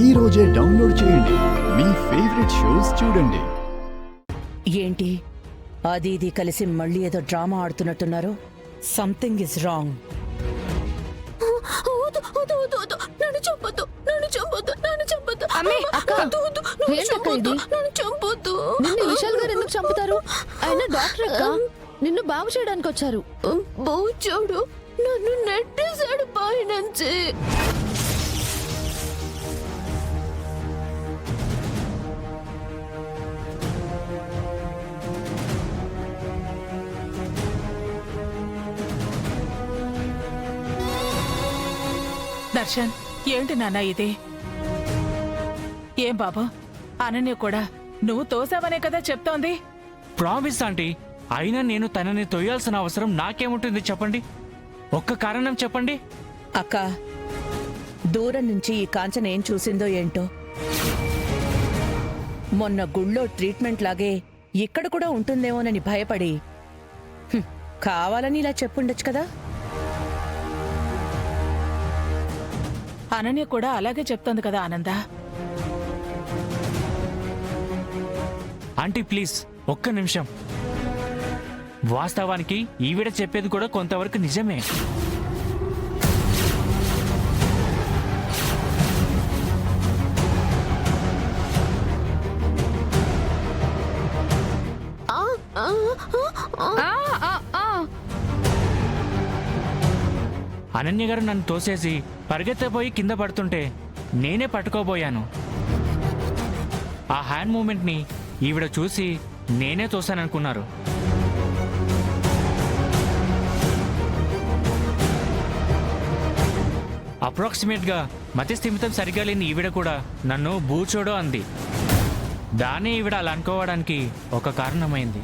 ఈ రోజే డౌన్లోడ్ చేయండి. మీ ఫేవరెట్ షోస్ చూడండి. ఏంటి అది ఇది కలిసి మళ్ళీ ఏదో డ్రామా ఆడుతున్నట్టున్నారు? Something is wrong. విశాల్ గారు ఎందుకు చంపుతారు? ఆయన డాక్టర్ అక్క, నిన్ను బాగు చేయడానికి వచ్చారు. బౌచోడు నన్ను నెట్టేశాడు పైనుంచి. దర్శన్, ఏంటి నాన్న ఇది? ఏం బాబు, అనన్య కూడా నువ్వు తోసావనే కదా చెప్తోంది. ప్రామిస్ ఆంటీ, అయినా నేను తనని తొయ్యాల్సిన అవసరం నాకేముంటుంది చెప్పండి? ఒక్క కారణం చెప్పండి. అక్క, దూరం నుంచి ఈ కాంచన ఏం చూసిందో ఏంటో. మొన్న గుళ్ళో ట్రీట్మెంట్ లాగే ఇక్కడ కూడా ఉంటుందేమోనని భయపడి కావాలని ఇలా చెప్పుండొచ్చు కదా. అనన్య కూడా అలాగే చెప్తోంది కదా ఆనంద. ఆంటీ ప్లీజ్ ఒక్క నిమిషం. వాస్తవానికి ఈవిడ చెప్పేది కూడా కొంతవరకు నిజమే. అనన్య గారు నన్ను తోసేసి పరిగెత్తపోయి కింద పడుతుంటే నేనే పట్టుకోబోయాను. ఆ హ్యాండ్ మూమెంట్ని ఈవిడ చూసి నేనే తోసాననుకున్నారు. అప్రాక్సిమేట్గా మతి స్థిమితం సరిగా లేని ఈవిడ కూడా నన్ను బూచోడో అంది. దానే ఈవిడ అలా అనుకోవడానికి ఒక కారణమైంది.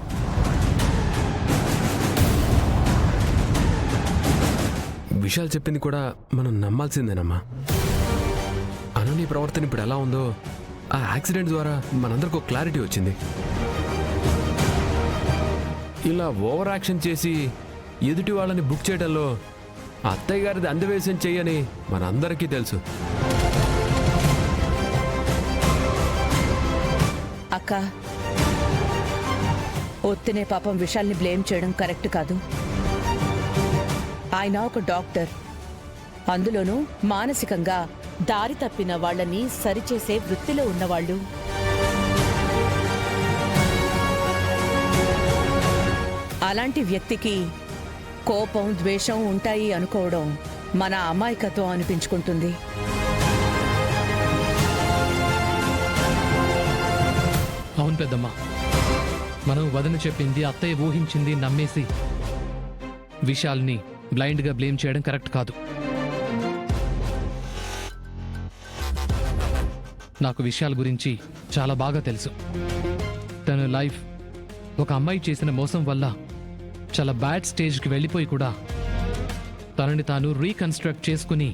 విశాల్ చెప్పింది కూడా మనం నమ్మాల్సిందేనమ్మా. అనన్య ప్రవర్తన ఇప్పుడు ఎలా ఉందో ఆ యాక్సిడెంట్ ద్వారా మనందరికి ఒక క్లారిటీ వచ్చింది. ఇలా ఓవర్ యాక్షన్ చేసి ఎదుటి వాళ్ళని బుక్ చేయడంలో అత్తయ్య గారిది అందవేశం చెయ్యని మనందరికీ తెలుసు. అక్క, ఒత్తినే పాపం విశాల్ని బ్లేమ్ చేయడం కరెక్ట్ కాదు. ఆయన ఒక డాక్టర్, అందులోనూ మానసికంగా దారి తప్పిన వాళ్ళని సరిచేసే వృత్తిలో ఉన్నవాళ్ళు. అలాంటి వ్యక్తికి కోపం, ద్వేషం ఉంటాయి అనుకోవడం మన అమాయకత్వం అనిపించుకుంటుంది. అవును పెద్దమ్మ, మనం వదిన చెప్పింది, అత్తయ్య ఊహించింది నమ్మేసి విశాల్ని బ్లైండ్గా బ్లేమ్ చేయడం కరెక్ట్ కాదు. నాకు విషయాల గురించి చాలా బాగా తెలుసు. తన లైఫ్ ఒక అమ్మాయి చేసిన మోసం వల్ల చాలా బ్యాడ్ స్టేజ్కి వెళ్ళిపోయి కూడా తనని తాను రీకన్స్ట్రక్ట్ చేసుకుని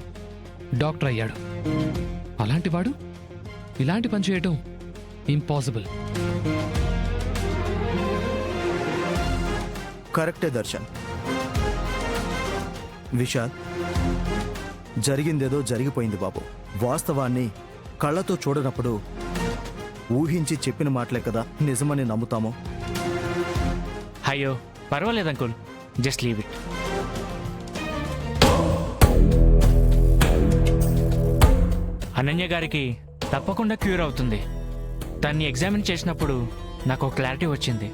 డాక్టర్ అయ్యాడు. అలాంటి వాడు ఇలాంటి పని చేయటం ఇంపాసిబుల్. కరెక్టే దర్శన్. విశాల్, జరిగిందేదో జరిగిపోయింది బాబు. వాస్తవాన్ని కళ్ళతో చూడనప్పుడు ఊహించి చెప్పిన మాటలే కదా నిజమని నమ్ముతాము. అయ్యో పర్వాలేదు uncle, just leave it. Ananya గారికి తప్పకుండా క్యూర్ అవుతుంది. తన్ని ఎగ్జామిన్ చేసినప్పుడు నాకు క్లారిటీ వచ్చింది.